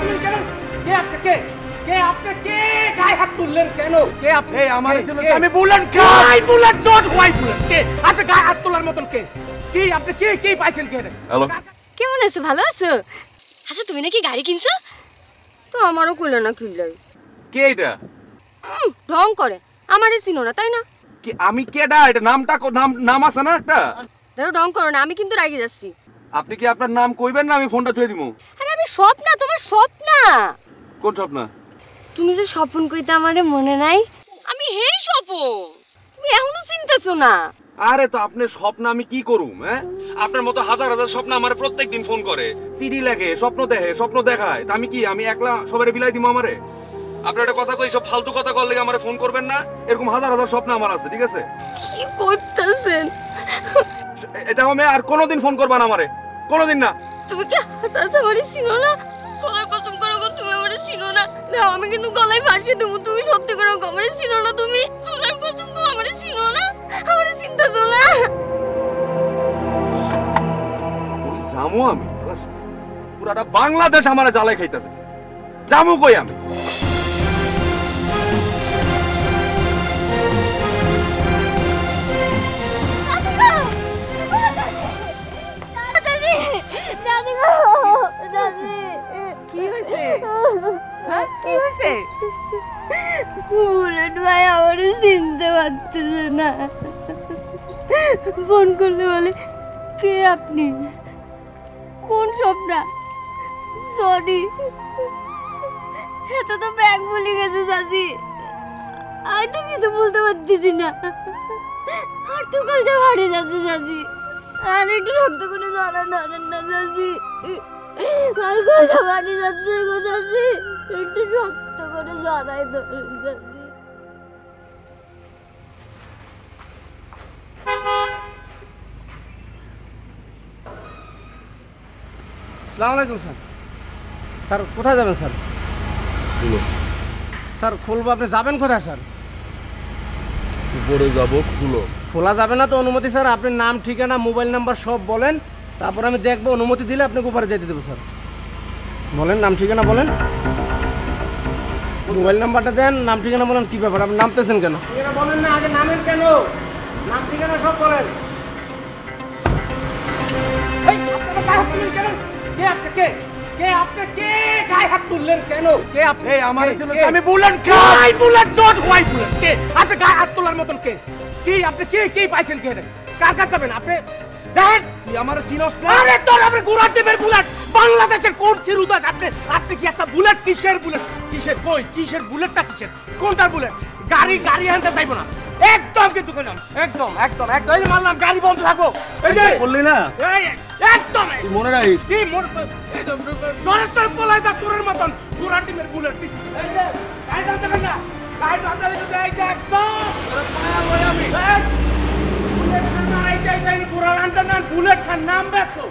তুললেন কেন? কে আপনি? কে কে আপনি? কে গায়ে হাত তুললেন কেন? কে আপনি? এই আমার ছিল আমি বুলেট খাই বুলেট ডট হোয়াই বুলেট। কে আপনি গায়ে হাত তোলার মতন? কে কি আপনি? কে কে পাইছেন? কে? হ্যালো, কেমন আছো? ভালো আছো? আচ্ছা তুমি নাকি গাড়ি কিনছো? তো আমারও কইলো না কিনলাই। কে এটা? ঢং করে, আমারে চিনো না তাই না? কি আমি কেডা? এটা নামটা নাম আছে না একটা? দেখো ঢং করো না, আমি কিন্তু রাগি যাচ্ছি। আপনি কি আপনার নাম কইবেন না আমি ফোনটা থুয়ে দিমু? আরে আমি স্বপ্না, তোমার স্বপ্না। কোন স্বপ্ন? তুমি যে স্বপন কইতে আমারে মনে নাই, আমি হেই স্বপন। তুমি এখনো চিনতেছো না? আরে তো আপনার স্বপ্ন আমি কি করুম? হ্যাঁ, আপনার মতো হাজার হাজার স্বপ্ন আমার প্রত্যেকদিন ফোন করে, সিডি লাগে, স্বপ্ন দেখে, স্বপ্ন দেখায়। তা আমি কি আমি একলা সবারে বিলাই দিমু আমারে? আপনার একটা কথা কই, সব ফালতু কথা কইলে আমারে ফোন করবেন না। এরকম হাজার হাজার স্বপ্ন আমার আছে, ঠিক আছে? কি করতেছেন? এটা আমি আর কোনোদিন ফোন করবা না আমারে, কোনোদিন না। তুমি কি হাসা আমারে চিনো না? গলার কসম করো গো, তুমি আমারে চিনো না। না আমি কিন্তু গলায় ফাঁসি দেবো, তুমি সত্যি করে আমারে চিনো না। তুমি গলার কসম করো আমারে চিনো না, আমারে চিনতেছো না। ওই জামু আমি পুরাটা বাংলাদেশ আমারে জ্বালাই খাইতেছে। জামু কই আমি? কি হয়েছে? হ্যাঁ কি হয়েছে? বুলেট ভাই আমারে চিনতে পারতেছে না। ফোন করলে বলে কে আপনি, কোন স্বপ্না? সরি, এত তো ব্যাগ ভুলে গেছে চাচি। আমি তো কিছু বলতে পারতেছি না, আর তো কালকে ভাড়ে যাচ্ছে চাচি। আর একটু রক্ত করে ধরেন ধরেন না চাচি, আর কথা বাড়ি যাচ্ছে গো চাচি, একটু রক্ত করে জড়াই ধরেন চাচি। আসসালামু আলাইকুম স্যার। স্যার কোথায় যাবেন স্যার? স্যার খুলবো। আপনি যাবেন কোথায় স্যার? উপরে যাবো, খুলো। খোলা যাবে না তো অনুমতি স্যার। আপনি নাম, ঠিকানা, মোবাইল নাম্বার সব বলেন, তারপর আমি দেখবো। অনুমতি দিলে আপনাকে উপরে যেতে দেবো স্যার। বলেন নাম ঠিকানা বলেন, মোবাইল নাম্বারটা দেন, নাম ঠিকানা বলেন। কি ব্যাপার আপনি নামতেছেন কেন? ঠিকানা বলেন না, আগে নামেন কেন? নাম ঠিকানা সব বলেন। কে আপনি? কে কে আপনি? কে গায়ে হাত তুললেন কেন? কে আপনি? এই আমার ছিল আমি বুলেট খাই বুলেট ডট হোয়াই বুলেট। কে আপনি গায়ে হাত তোলার মতন? কে কি আপনি? কে কে পাইছেন? কে কার কাছে যাবেন আপনি? দেখেন তুই আমার চিনস না। আরে তোর আপনি গুড়া টিমের বুলেট, বাংলাদেশের কোন চিরুদাস আপনি? আপনি কি একটা বুলেট? কিসের বুলেট? কিসের কই? কিসের বুলেটটা? কিসের? কোনটার বুলেট? গাড়ি গাড়ি আনতে চাইবো না একদম, কিন্তু কইলাম একদম একদম একদম। এই মারলাম, গাড়ি বন্ধ থাকবো। এই যে বললি না এই একদম তুই মনে রাখিস। কি মোর এই তো জোরে চল পলাই যা তোরের মতন গুড়া টিমের বুলেট। এই যে গাড়ি আনতে পারেন না, গাড়ি আনতে এই যে একদম পায়া বই আমি বুলেট খান না। এই যে গুড়া আনতে না, বুলেট খান নাম বেছো।